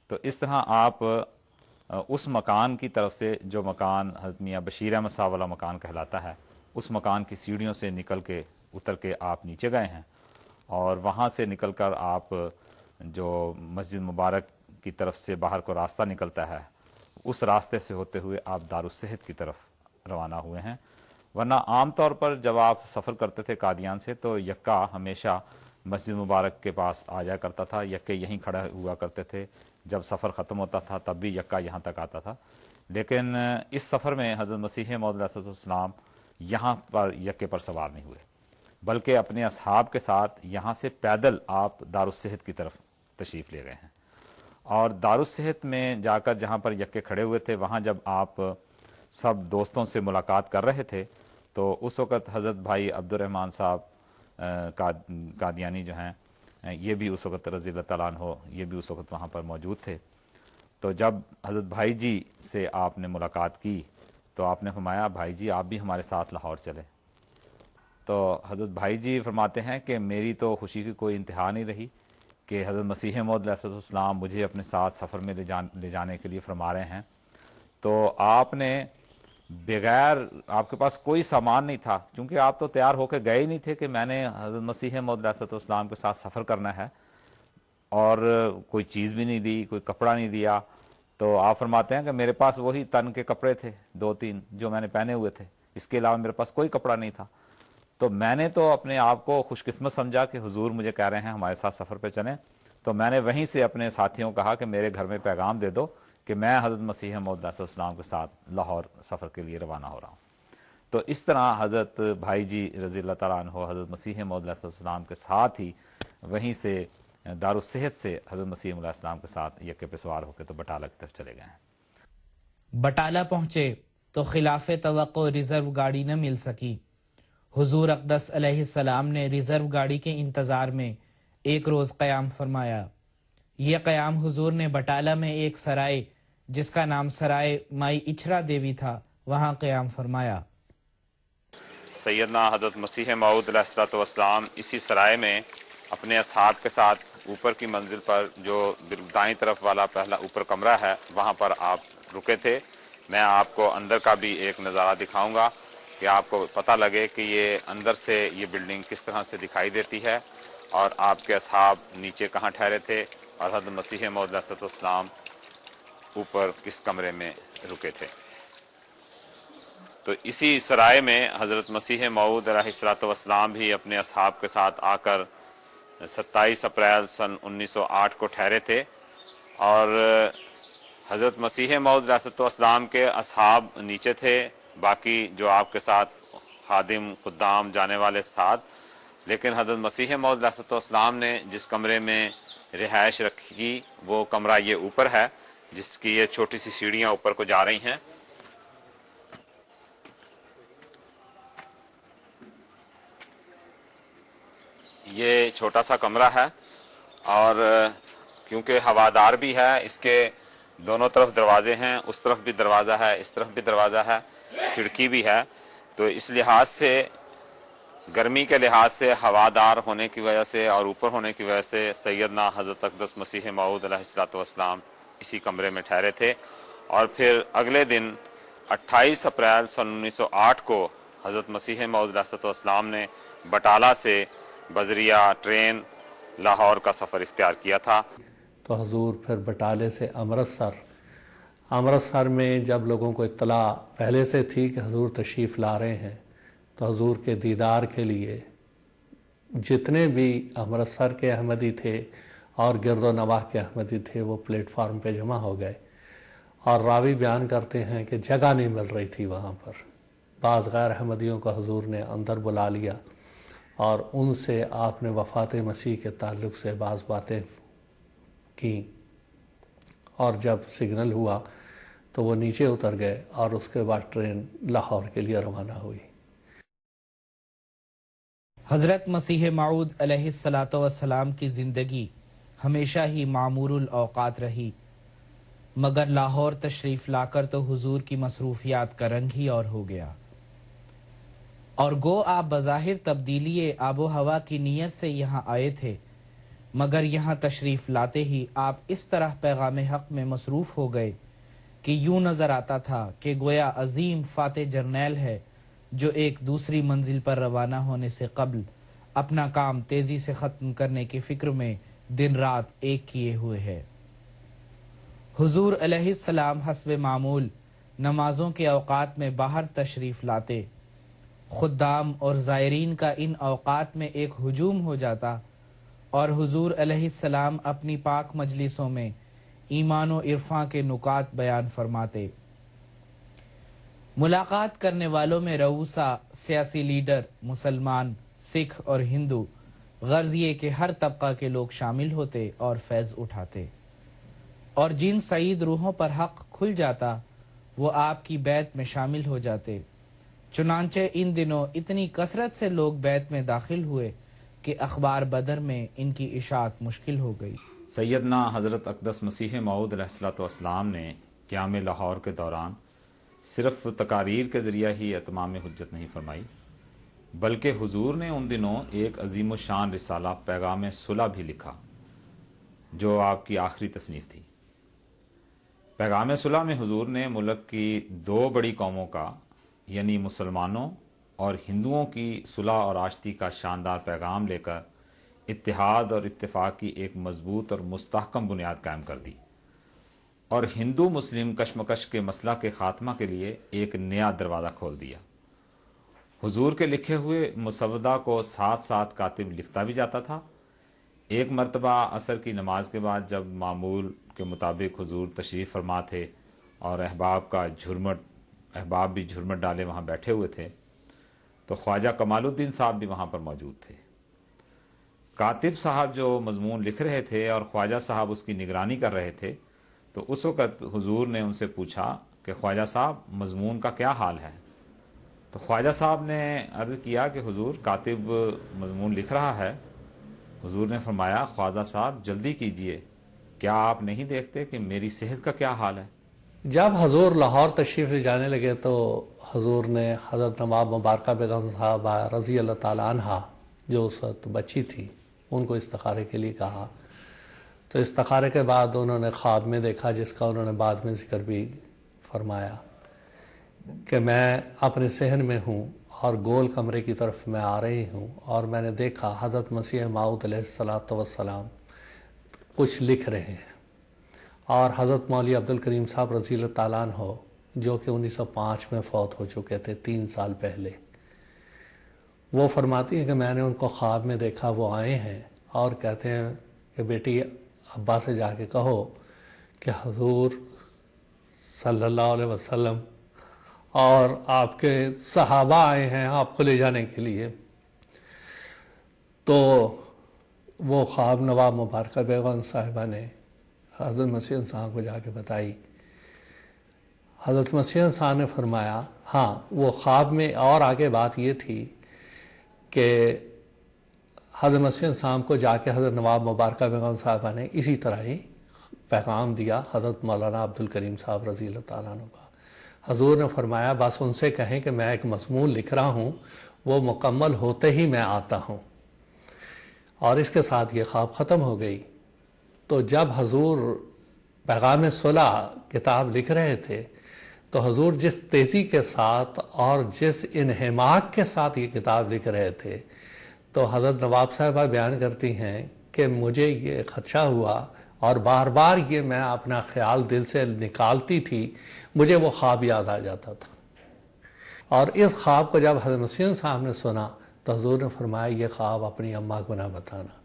تو اس طرح آپ اس مکان کی طرف سے، جو مکان حضرت میاں بشیر احمد صاحب والا مکان کہلاتا ہے، اس مکان کی سیڑھیوں سے نکل کے اتر کے آپ نیچے گئے ہیں، اور وہاں سے نکل کر آپ جو مسجد مبارک کی طرف سے باہر کو راستہ نکلتا ہے، اس راستے سے ہوتے ہوئے آپ دارالصحت کی طرف روانہ ہوئے ہیں۔ ورنہ عام طور پر جب آپ سفر کرتے تھے قادیان سے تو یکا ہمیشہ مسجد مبارک کے پاس آ جایا کرتا تھا، یکے یہیں کھڑا ہوا کرتے تھے، جب سفر ختم ہوتا تھا تب بھی یکا یہاں تک آتا تھا۔ لیکن اس سفر میں حضرت مسیح موعود علیہ السلام یہاں پر یکے پر سوار نہیں ہوئے، بلکہ اپنے اصحاب کے ساتھ یہاں سے پیدل آپ دارالصحت کی طرف تشریف لے گئے ہیں۔ اور دارالصحت میں جا کر جہاں پر یکے کھڑے ہوئے تھے، وہاں جب آپ سب دوستوں سے ملاقات کر رہے تھے تو اس وقت حضرت بھائی عبد الرحمن صاحب قادیانی جو ہیں، یہ بھی اس وقت رضی اللہ تعالیٰ عنہ، یہ بھی اس وقت وہاں پر موجود تھے۔ تو جب حضرت بھائی جی سے آپ نے ملاقات کی تو آپ نے فرمایا بھائی جی آپ بھی ہمارے ساتھ لاہور چلے۔ تو حضرت بھائی جی فرماتے ہیں کہ میری تو خوشی کی کوئی انتہا نہیں رہی کہ حضرت مسیح موعود علیہ السلام مجھے اپنے ساتھ سفر میں لے جانے کے لیے فرما رہے ہیں۔ تو آپ نے بغیر، آپ کے پاس کوئی سامان نہیں تھا، کیونکہ آپ تو تیار ہو کے گئے ہی نہیں تھے کہ میں نے حضرت مسیح موعود علیہ السلام کے ساتھ سفر کرنا ہے، اور کوئی چیز بھی نہیں لی، کوئی کپڑا نہیں لیا۔ تو آپ فرماتے ہیں کہ میرے پاس وہی تن کے کپڑے تھے 2-3 جو میں نے پہنے ہوئے تھے، اس کے علاوہ میرے پاس کوئی کپڑا نہیں تھا۔ تو میں نے تو اپنے آپ کو خوش قسمت سمجھا کہ حضور مجھے کہہ رہے ہیں ہمارے ساتھ سفر پہ چلیں، تو میں نے وہیں سے اپنے ساتھیوں کو کہا کہ میرے گھر میں پیغام دے دو کہ میں حضرت مسیح موعود علیہ السلام کے ساتھ لاہور سفر کے لیے روانہ ہو رہا ہوں۔ تو اس طرح حضرت بھائی جی رضی اللہ تعالیٰ عنہ حضرت مسیح موعود علیہ السلام کے ساتھ ہی وہیں سے دارالصحت سے حضرت مسیح علیہ السلام کے ساتھ یکے پہ سوار ہو کے تو بٹالہ کی طرف چلے گئے ہیں۔ بٹالہ پہنچے تو خلاف توقع ریزرو گاڑی نہ مل سکی۔ حضور اقدس علیہ السلام نے ریزرو گاڑی کے انتظار میں ایک روز قیام فرمایا۔ یہ قیام حضور نے بٹالہ میں ایک سرائے جس کا نام سرائے مائی اچھرا دیوی تھا، وہاں قیام فرمایا۔ سیدنا حضرت مسیح موعود علیہ السلام اسی سرائے میں اپنے اصحاب کے ساتھ اوپر کی منزل پر، جو دائیں طرف والا پہلا اوپر کمرہ ہے، وہاں پر آپ رکے تھے۔ میں آپ کو اندر کا بھی ایک نظارہ دکھاؤں گا کہ آپ کو پتہ لگے کہ یہ اندر سے یہ بلڈنگ کس طرح سے دکھائی دیتی ہے، اور آپ کے اصحاب نیچے کہاں ٹھہرے تھے، اور حضرت مسیح موعود علیہ السلام اوپر کس کمرے میں رکے تھے۔ تو اسی سرائے میں حضرت مسیح موعود علیہ السلام بھی اپنے اصحاب کے ساتھ آ کر 27 اپریل سن 1908 کو ٹھہرے تھے، اور حضرت مسیح موعود علیہ السلام کے اصحاب نیچے تھے، باقی جو آپ کے ساتھ خادم خدام جانے والے ساتھ۔ لیکن حضرت مسیح موعود علیہ السلام نے جس کمرے میں رہائش رکھی وہ کمرہ یہ اوپر ہے، جس کی یہ چھوٹی سی سیڑھیاں اوپر کو جا رہی ہیں۔ یہ چھوٹا سا کمرہ ہے، اور کیونکہ ہوادار بھی ہے، اس کے دونوں طرف دروازے ہیں، اس طرف بھی دروازہ ہے، اس طرف بھی دروازہ ہے، کھڑکی بھی ہے، تو اس لحاظ سے گرمی کے لحاظ سے ہوادار ہونے کی وجہ سے اور اوپر ہونے کی وجہ سے سیدنا حضرت اقدس مسیح موعود علیہ السلام اسی کمرے میں ٹھہرے تھے۔ اور پھر اگلے دن 28 اپریل سن 1908 کو حضرت مسیح موعود علیہ السلام نے بٹالہ سے بذریعہ ٹرین لاہور کا سفر اختیار کیا تھا۔ تو حضور پھر بٹالے سے امرتسر میں جب لوگوں کو اطلاع پہلے سے تھی کہ حضور تشریف لا رہے ہیں، تو حضور کے دیدار کے لیے جتنے بھی امرتسر کے احمدی تھے اور گرد و نواح کے احمدی تھے وہ پلیٹ فارم پہ جمع ہو گئے، اور راوی بیان کرتے ہیں کہ جگہ نہیں مل رہی تھی وہاں پر۔ بعض غیر احمدیوں کو حضور نے اندر بلا لیا اور ان سے آپ نے وفات مسیح کے تعلق سے بعض باتیں کی، اور جب سگنل ہوا تو وہ نیچے اتر گئے، اور اس کے بعد ٹرین لاہور کے لیے روانہ ہوئی۔ حضرت مسیح موعود علیہ السلام کی زندگی ہمیشہ ہی معمور الاوقات رہی، مگر لاہور تشریف لا کر تو حضور کی مصروفیات کا رنگ ہی اور ہو گیا، اور گو آپ بظاہر تبدیلی آب و ہوا کی نیت سے یہاں آئے تھے، مگر یہاں تشریف لاتے ہی آپ اس طرح پیغام حق میں مصروف ہو گئے کہ یوں نظر آتا تھا کہ گویا عظیم فاتح جرنیل ہے جو ایک دوسری منزل پر روانہ ہونے سے قبل اپنا کام تیزی سے ختم کرنے کی فکر میں دن رات ایک کیے ہوئے ہے۔ حضور علیہ السلام حسب معمول نمازوں کے اوقات میں باہر تشریف لاتے، خدام اور زائرین کا ان اوقات میں ایک ہجوم ہو جاتا اور حضور علیہ السلام اپنی پاک مجلسوں میں ایمان و عرفاں کے نکات بیان فرماتے۔ ملاقات کرنے والوں میں رؤسا، سیاسی لیڈر، مسلمان، سکھ اور ہندو، غرض یہ کہ ہر طبقہ کے لوگ شامل ہوتے اور فیض اٹھاتے، اور جن سعید روحوں پر حق کھل جاتا وہ آپ کی بیعت میں شامل ہو جاتے۔ چنانچہ ان دنوں اتنی کثرت سے لوگ بیعت میں داخل ہوئے کہ اخبار بدر میں ان کی اشاعت مشکل ہو گئی۔ سیدنا حضرت اقدس مسیح موعود علیہ السلام نے قیام لاہور کے دوران صرف تقاریر کے ذریعہ ہی اتمام حجت نہیں فرمائی، بلکہ حضور نے ان دنوں ایک عظیم الشان رسالہ پیغام صلح بھی لکھا جو آپ کی آخری تصنیف تھی۔ پیغام صلح میں حضور نے ملک کی دو بڑی قوموں کا یعنی مسلمانوں اور ہندوؤں کی صلح اور آشتی کا شاندار پیغام لے کر اتحاد اور اتفاق کی ایک مضبوط اور مستحکم بنیاد قائم کر دی، اور ہندو مسلم کشمکش کے مسئلہ کے خاتمہ کے لیے ایک نیا دروازہ کھول دیا۔ حضور کے لکھے ہوئے مسودہ کو ساتھ ساتھ کاتب لکھتا بھی جاتا تھا۔ ایک مرتبہ عصر کی نماز کے بعد جب معمول کے مطابق حضور تشریف فرما تھے اور احباب بھی جھرمٹ ڈالے وہاں بیٹھے ہوئے تھے، تو خواجہ کمال الدین صاحب بھی وہاں پر موجود تھے۔ کاتب صاحب جو مضمون لکھ رہے تھے اور خواجہ صاحب اس کی نگرانی کر رہے تھے، تو اس وقت حضور نے ان سے پوچھا کہ خواجہ صاحب مضمون کا کیا حال ہے؟ تو خواجہ صاحب نے عرض کیا کہ حضور کاتب مضمون لکھ رہا ہے۔ حضور نے فرمایا خواجہ صاحب جلدی کیجئے، کیا آپ نہیں دیکھتے کہ میری صحت کا کیا حال ہے؟ جب حضور لاہور تشریف لے جانے لگے تو حضور نے حضرت نواب مبارکہ بیگم صاحبہ رضی اللہ تعالیٰ عنہ جو اس وقت بچی تھی ان کو استخارے کے لیے کہا۔ تو استخارے کے بعد انہوں نے خواب میں دیکھا، جس کا انہوں نے بعد میں ذکر بھی فرمایا، کہ میں اپنے صحن میں ہوں اور گول کمرے کی طرف میں آ رہی ہوں، اور میں نے دیکھا حضرت مسیح موعود علیہ السلام کچھ لکھ رہے ہیں، اور حضرت مولوی عبد الکریم صاحب رضی اللہ تعالیٰ عنہ جو کہ 1905 میں فوت ہو چکے تھے 3 سال پہلے، وہ فرماتی ہیں کہ میں نے ان کو خواب میں دیکھا، وہ آئے ہیں اور کہتے ہیں کہ بیٹی ابا سے جا کے کہو کہ حضور صلی اللہ علیہ وسلم اور آپ کے صحابہ آئے ہیں آپ کو لے جانے کے لیے۔ تو وہ خواب نواب مبارکہ بیگم صاحبہ نے حضرت مسیح صاحب کو جا کے بتائی۔ حضرت مسیح صاحب نے فرمایا ہاں، وہ خواب میں اور آگے بات یہ تھی کہ حضرت مسیح صاحب کو جا کے حضرت نواب مبارکہ بیگم صاحبہ نے اسی طرح ہی پیغام دیا حضرت مولانا عبد الکریم صاحب رضی اللہ تعالیٰ عنہ کا۔ حضور نے فرمایا بس ان سے کہیں کہ میں ایک مضمون لکھ رہا ہوں، وہ مکمل ہوتے ہی میں آتا ہوں، اور اس کے ساتھ یہ خواب ختم ہو گئی۔ تو جب حضور پیغام صلح کتاب لکھ رہے تھے تو حضور جس تیزی کے ساتھ اور جس انہماک کے ساتھ یہ کتاب لکھ رہے تھے، تو حضرت نواب صاحبہ بیان کرتی ہیں کہ مجھے یہ خدشہ ہوا اور بار بار یہ میں اپنا خیال دل سے نکالتی تھی، مجھے وہ خواب یاد آ جاتا تھا۔ اور اس خواب کو جب حضرت مسیح صاحب نے سنا تو حضور نے فرمایا یہ خواب اپنی اماں کو نہ بتانا۔